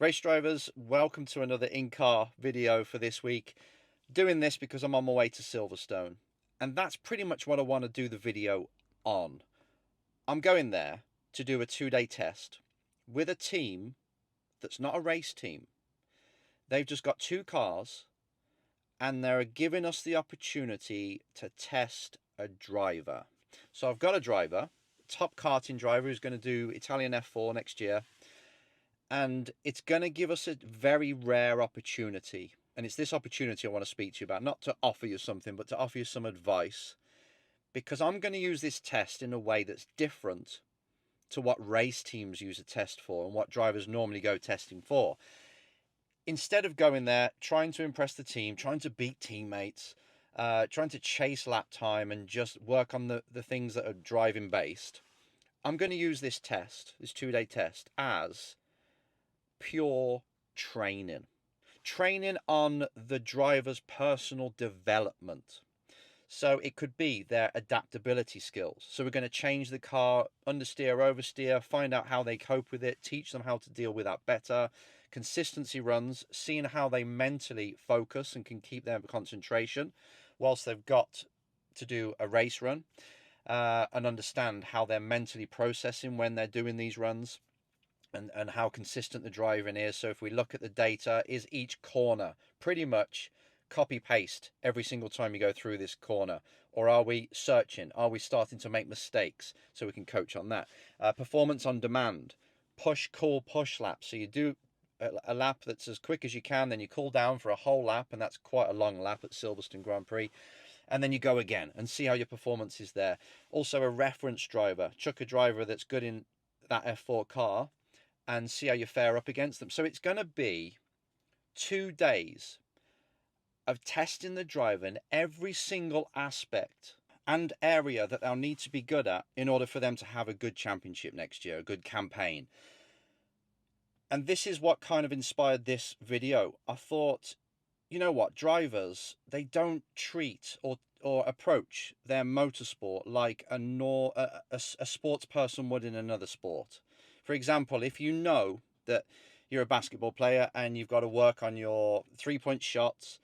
Race drivers, welcome to another in-car video for this week. Doing this because I'm on my way to Silverstone. And that's pretty much what I want to do the video on. I'm going there to do a 2-day test with a team that's not a race team. They've just got two cars and they're giving us the opportunity to test a driver. So I've got a driver, top karting driver who's going to do Italian F4 next year. And it's going to give us a very rare opportunity. And it's this opportunity I want to speak to you about, not to offer you something, but to offer you some advice. Because I'm going to use this test in a way that's different to what race teams use a test for and what drivers normally go testing for. Instead of going there, trying to impress the team, trying to beat teammates, trying to chase lap time and just work on the things that are driving based, I'm going to use this test, this 2-day test, as pure training. Training on the driver's personal development. So it could be their adaptability skills. So we're going to change the car, understeer, oversteer, find out how they cope with it, teach them how to deal with that better. Consistency runs, seeing how they mentally focus and can keep their concentration whilst they've got to do a race run, and understand how they're mentally processing when they're doing these runs. And how consistent the driving is. So if we look at the data, is each corner pretty much copy paste every single time you go through this corner, or are we searching, are we starting to make mistakes, so we can coach on that. Performance on demand, push call push lap, so you do a lap that's as quick as you can, then you cool down for a whole lap, and that's quite a long lap at Silverstone Grand Prix, and then you go again and see how your performance is there. Also a reference driver, chuck a driver that's good in that F4 car and see how you fare up against them. So it's going to be 2 days of testing the driver in every single aspect and area that they'll need to be good at in order for them to have a good championship next year, a good campaign. And this is what kind of inspired this video. I thought, you know what, drivers, they don't treat or approach their motorsport like a sports person would in another sport. For example, if you know that you're a basketball player and you've got to work on your 3-point shots,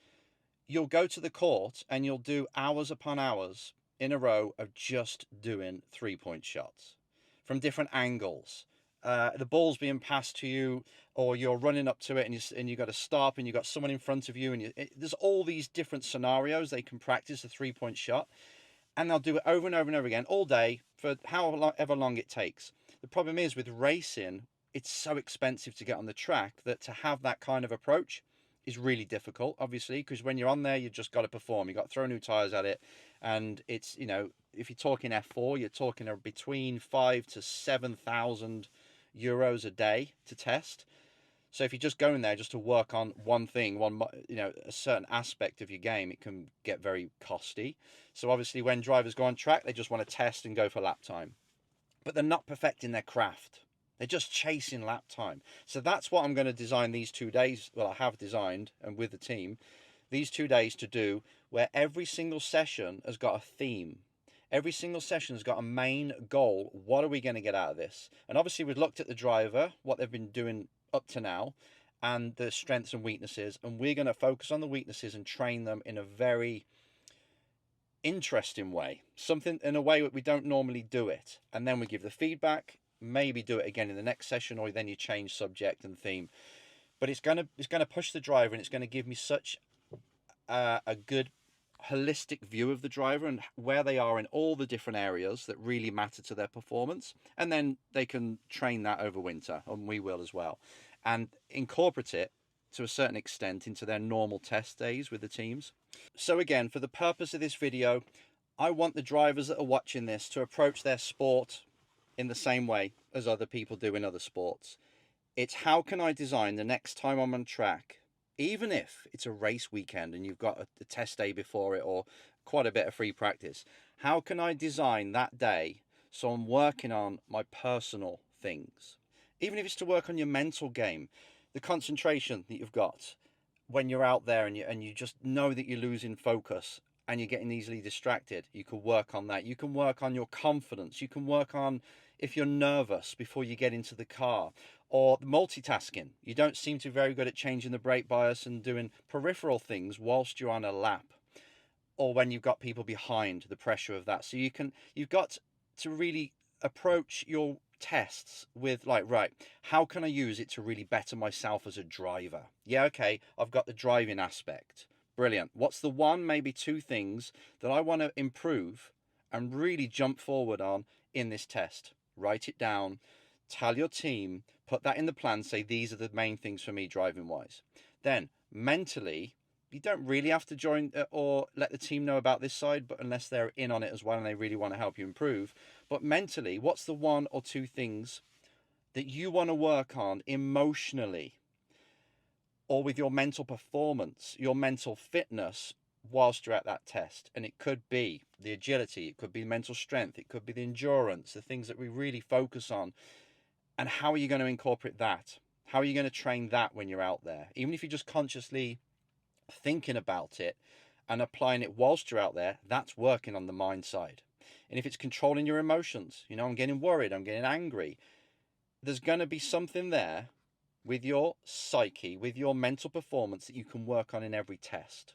you'll go to the court and you'll do hours upon hours in a row of just doing 3-point shots from different angles. The ball's being passed to you, or you're running up to it and you've got to stop and you've got someone in front of you, and there's all these different scenarios they can practice a 3-point shot, and they'll do it over and over and over again all day for however long it takes. The problem is with racing, it's so expensive to get on the track that to have that kind of approach is really difficult, obviously, because when you're on there, you've just got to perform. You've got to throw new tyres at it. And it's, if you're talking F4, you're talking between 5,000 to 7,000 euros a day to test. So if you're just going there just to work on one thing, a certain aspect of your game, it can get very costly. So obviously when drivers go on track, they just want to test and go for lap time. But they're not perfecting their craft. They're just chasing lap time. So that's what I'm going to design these 2 days. Well, I have designed, and with the team, these 2 days to do, where every single session has got a theme. Every single session has got a main goal. What are we going to get out of this? And obviously we've looked at the driver, what they've been doing up to now, and the strengths and weaknesses. And we're going to focus on the weaknesses and train them in a very interesting way, something in a way that we don't normally do it, and then we give the feedback, maybe do it again in the next session, or then you change subject and theme. But it's going to push the driver, and it's going to give me such a good holistic view of the driver and where they are in all the different areas that really matter to their performance, and then they can train that over winter, and we will as well, and incorporate it to a certain extent into their normal test days with the teams. So again, for the purpose of this video, I want the drivers that are watching this to approach their sport in the same way as other people do in other sports. It's how can I design the next time I'm on track, even if it's a race weekend and you've got a test day before it or quite a bit of free practice, how can I design that day so I'm working on my personal things? Even if it's to work on your mental game, the concentration that you've got when you're out there and you just know that you're losing focus and you're getting easily distracted, you can work on that. You can work on your confidence. You can work on if you're nervous before you get into the car, or multitasking. You don't seem to be very good at changing the brake bias and doing peripheral things whilst you're on a lap, or when you've got people behind, the pressure of that. So you've got to really approach your tests with like, right, how can I use it to really better myself as a driver? Yeah, okay, I've got the driving aspect. Brilliant. What's the one, maybe two things that I want to improve and really jump forward on in this test? Write it down, tell your team, put that in the plan, say these are the main things for me driving wise. Then mentally, you don't really have to join or let the team know about this side, but unless they're in on it as well and they really want to help you improve. But mentally, what's the one or two things that you want to work on emotionally or with your mental performance, your mental fitness whilst you're at that test? And it could be the agility, it could be mental strength, it could be the endurance, the things that we really focus on. And how are you going to incorporate that? How are you going to train that when you're out there? Even if you're just consciously thinking about it and applying it whilst you're out there, that's working on the mind side. And if it's controlling your emotions, I'm getting worried, I'm getting angry, there's going to be something there with your psyche, with your mental performance that you can work on in every test.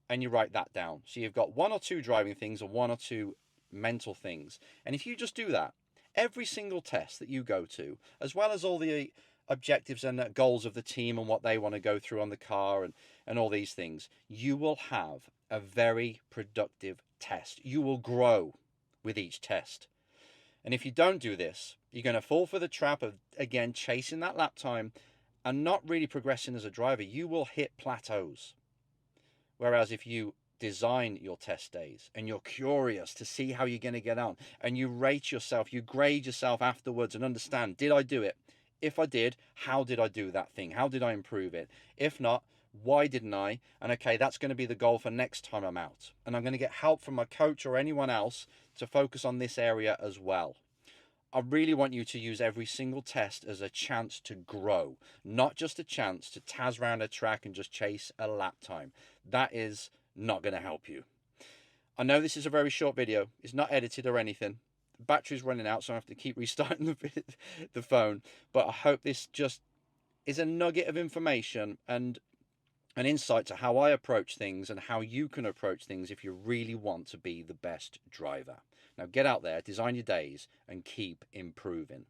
And you write that down. So you've got one or two driving things or one or two mental things. And if you just do that, every single test that you go to, as well as all the objectives and goals of the team and what they want to go through on the car and all these things, you will have a very productive test. You will grow with each test. And if you don't do this, you're going to fall for the trap of, again, chasing that lap time and not really progressing as a driver. You will hit plateaus. Whereas if you design your test days and you're curious to see how you're going to get on and you rate yourself, you grade yourself afterwards and understand, did I do it? If I did, how did I do that thing? How did I improve it? If not, why didn't I? And okay, that's going to be the goal for next time I'm out. And I'm going to get help from my coach or anyone else to focus on this area as well. I really want you to use every single test as a chance to grow, not just a chance to taz around a track and just chase a lap time. That is not going to help you. I know this is a very short video. It's not edited or anything. The battery's running out, so I have to keep restarting the phone. But I hope this just is a nugget of information and an insight to how I approach things and how you can approach things if you really want to be the best driver. Now get out there, design your days, and keep improving.